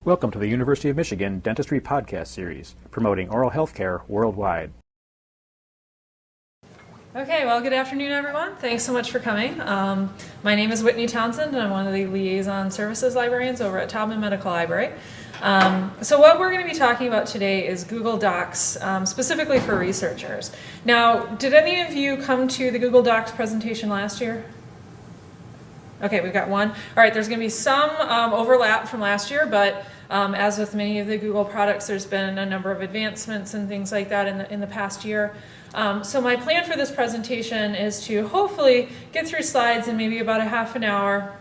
Welcome to the University of Michigan Dentistry Podcast Series, promoting oral health care worldwide. Okay, well, good afternoon, everyone. Thanks so much for coming. My name is Whitney Townsend, and I'm one of the liaison services librarians over at Taubman Medical Library. So what we're going to be talking about today is Google Docs, specifically for researchers. Now, did any of you come to the Google Docs presentation last year? Okay, we've got one. All right, there's going to be some overlap from last year, but as with many of the Google products, there's been a number of advancements and things like that in the past year. So my plan for this presentation is to hopefully get through slides in maybe about a half an hour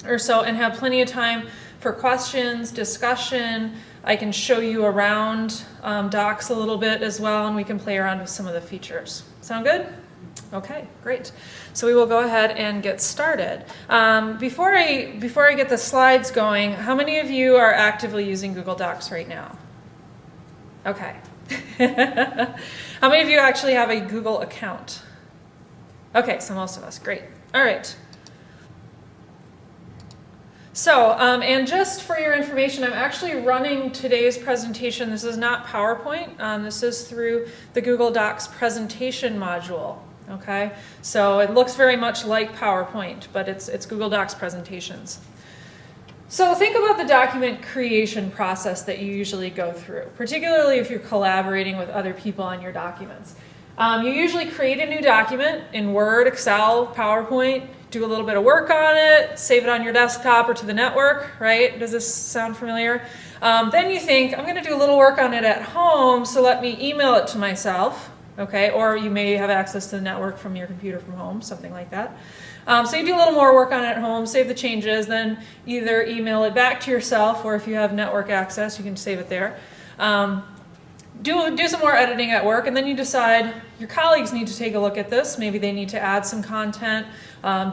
or so and have plenty of time for questions, discussion. I can show you around Docs a little bit as well, and we can play around with some of the features. Sound good? Okay, great. So we will go ahead and get started. Before I get the slides going, how many of you are actively using Google Docs right now? Okay. How many of you actually have a Google account? Okay, so most of us. Great. All right. So, and just for your information, I'm actually running today's presentation. This is not PowerPoint. This is through the Google Docs presentation module. Okay, so it looks very much like PowerPoint, but it's Google Docs presentations. So think about the document creation process that you usually go through, particularly if you're collaborating with other people on your documents. You usually create a new document in Word, Excel, PowerPoint, do a little bit of work on it, save it on your desktop or to the network, right? Does this sound familiar? Then you think, I'm going to do a little work on it at home, so let me email it to myself. Okay, or you may have access to the network from your computer from home, something like that. So you do a little more work on it at home, save the changes, then either email it back to yourself, or if you have network access, you can save it there. Do some more editing at work, and then you decide your colleagues need to take a look at this. Maybe they need to add some content,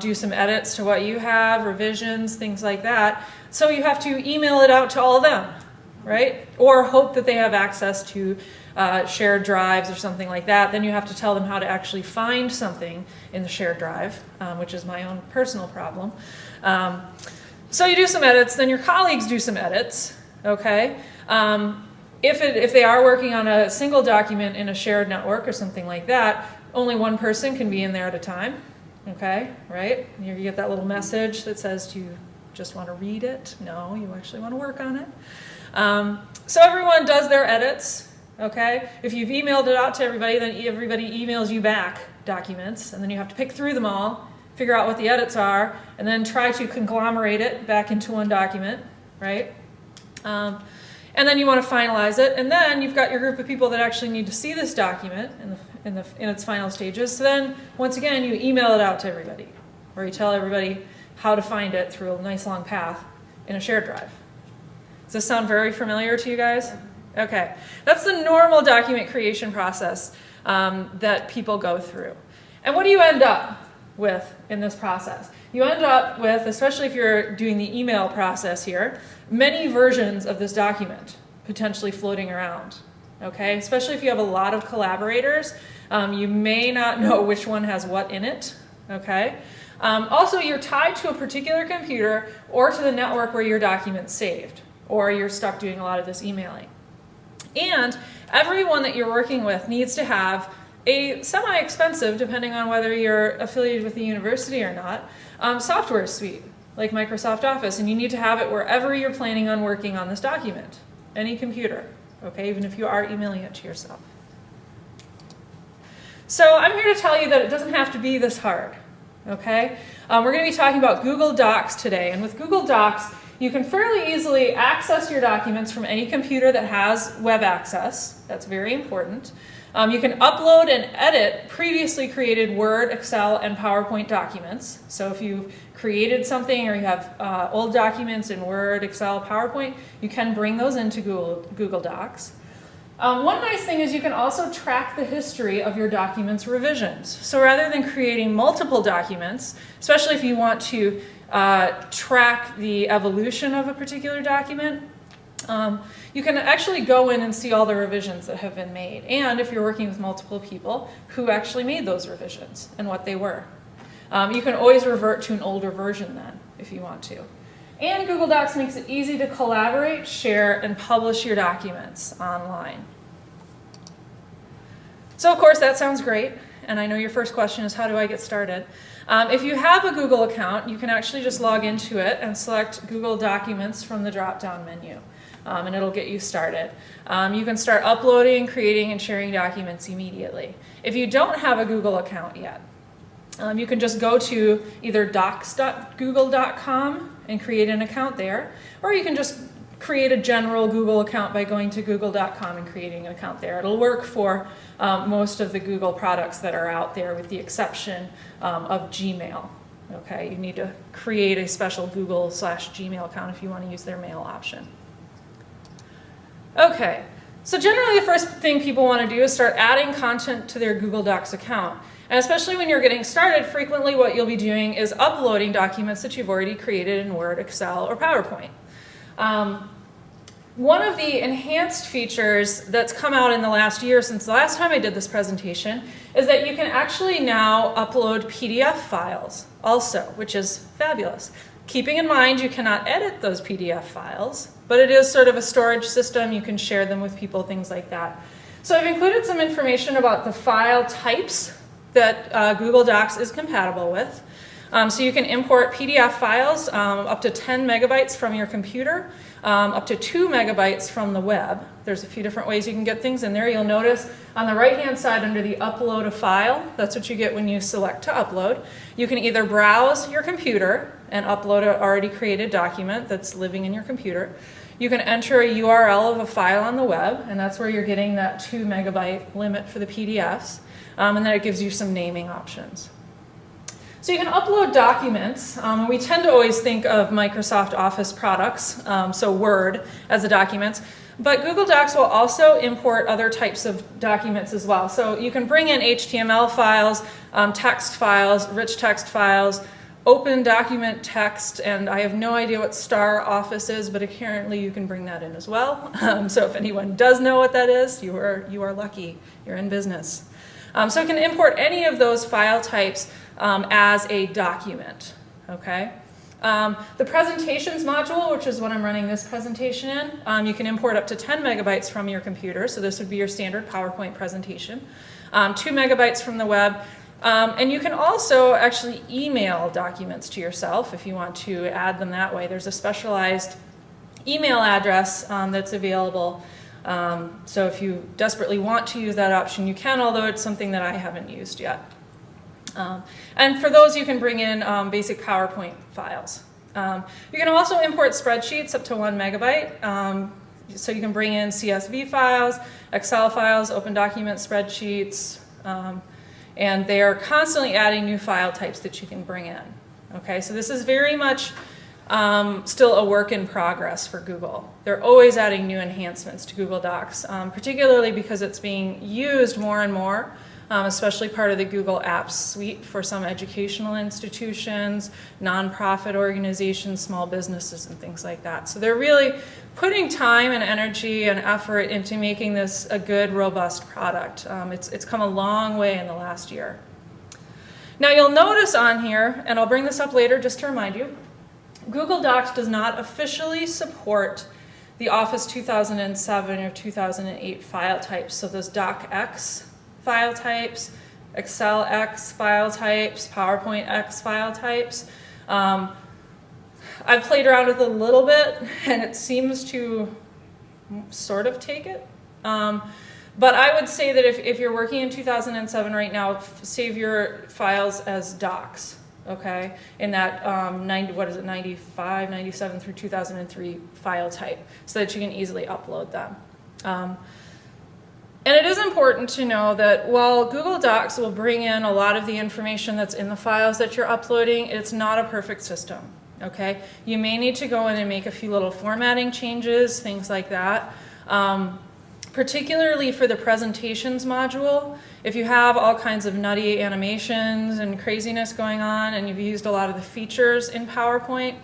do some edits to what you have, revisions, things like that. So you have to email it out to all of them, right? Or hope that they have access to shared drives or something like that. Then you have to tell them how to actually find something in the shared drive, which is my own personal problem. So you do some edits, then your colleagues do some edits, okay? If they are working on a single document in a shared network or something like that, only one person can be in there at a time, okay, right? You get that little message that says, do you just want to read it? No, you actually want to work on it. So everyone does their edits. Okay, if you've emailed it out to everybody, then everybody emails you back documents, and then you have to pick through them all, figure out what the edits are, and then try to conglomerate it back into one document, right? And then you want to finalize it, and then you've got your group of people that actually need to see this document in its final stages. So then, once again, you email it out to everybody, or you tell everybody how to find it through a nice long path in a shared drive. Does this sound very familiar to you guys? Okay, that's the normal document creation process that people go through. And what do you end up with in this process? You end up with, especially if you're doing the email process here, many versions of this document potentially floating around. Okay, especially if you have a lot of collaborators, you may not know which one has what in it. Okay. Also, you're tied to a particular computer or to the network where your document's saved, or you're stuck doing a lot of this emailing. And everyone that you're working with needs to have a semi-expensive, depending on whether you're affiliated with the university or not, software suite like Microsoft Office. And you need to have it wherever you're planning on working on this document, any computer, okay, even if you are emailing it to yourself. So I'm here to tell you that it doesn't have to be this hard, okay? We're going to be talking about Google Docs today. And with Google Docs, you can fairly easily access your documents from any computer that has web access. That's very important. You can upload and edit previously created Word, Excel, and PowerPoint documents. So if you've created something or you have old documents in Word, Excel, PowerPoint, you can bring those into Google Docs. One nice thing is you can also track the history of your documents' revisions. So rather than creating multiple documents, especially if you want to track the evolution of a particular document, you can actually go in and see all the revisions that have been made. And if you're working with multiple people, who actually made those revisions and what they were. You can always revert to an older version then, if you want to. And Google Docs makes it easy to collaborate, share, and publish your documents online. So of course that sounds great, and I know your first question is, how do I get started? If you have a Google account, you can actually just log into it and select Google Documents from the drop-down menu, and it'll get you started. You can start uploading, creating, and sharing documents immediately. If you don't have a Google account yet, you can just go to either docs.google.com and create an account there, or you can just create a general Google account by going to google.com and creating an account there. It'll work for most of the Google products that are out there, with the exception of Gmail. Okay, you need to create a special Google/Gmail account if you want to use their mail option. Okay, so generally the first thing people want to do is start adding content to their Google Docs account. And especially when you're getting started, frequently what you'll be doing is uploading documents that you've already created in Word, Excel, or PowerPoint. One of the enhanced features that's come out in the last year since the last time I did this presentation is that you can actually now upload PDF files also, which is fabulous. Keeping in mind you cannot edit those PDF files, but it is sort of a storage system. You can share them with people, things like that. So I've included some information about the file types that Google Docs is compatible with. So you can import PDF files up to 10 megabytes from your computer, up to 2 megabytes from the web. There's a few different ways you can get things in there. You'll notice on the right-hand side under the upload a file, that's what you get when you select to upload. You can either browse your computer and upload an already created document that's living in your computer. You can enter a URL of a file on the web, and that's where you're getting that 2 megabyte limit for the PDFs. And then it gives you some naming options. So you can upload documents. We tend to always think of Microsoft Office products, so Word, as the documents. But Google Docs will also import other types of documents as well. So you can bring in HTML files, text files, rich text files, open document text, and I have no idea what Star Office is, but apparently you can bring that in as well. So if anyone does know what that is, you are lucky. You're in business. So it can import any of those file types as a document, okay? The presentations module, which is what I'm running this presentation in, you can import up to 10 megabytes from your computer, so this would be your standard PowerPoint presentation, 2 megabytes from the web, and you can also actually email documents to yourself if you want to add them that way. There's a specialized email address that's available. So if you desperately want to use that option, you can, although it's something that I haven't used yet. And for those, you can bring in basic PowerPoint files. You can also import spreadsheets up to 1 megabyte. So you can bring in CSV files, Excel files, open document spreadsheets, and they are constantly adding new file types that you can bring in. Okay, so this is very much still a work in progress for Google. They're always adding new enhancements to Google Docs, particularly because it's being used more and more, especially part of the Google Apps suite for some educational institutions, nonprofit organizations, small businesses, and things like that. So they're really putting time and energy and effort into making this a good, robust product. It's come a long way in the last year. Now you'll notice on here, and I'll bring this up later just to remind you, Google Docs does not officially support the Office 2007 or 2008 file types. So those DocX file types, ExcelX file types, PowerPointX file types. I've played around with it a little bit, and it seems to sort of take it. But I would say that if you're working in 2007 right now, save your files as docs. Okay, in that 95, 97 through 2003 file type, so that you can easily upload them. And it is important to know that while Google Docs will bring in a lot of the information that's in the files that you're uploading, it's not a perfect system. Okay, you may need to go in and make a few little formatting changes, things like that. Particularly for the presentations module, if you have all kinds of nutty animations and craziness going on and you've used a lot of the features in PowerPoint,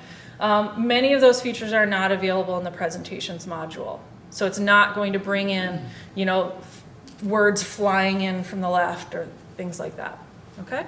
many of those features are not available in the presentations module. So it's not going to bring in, words flying in from the left or things like that, okay?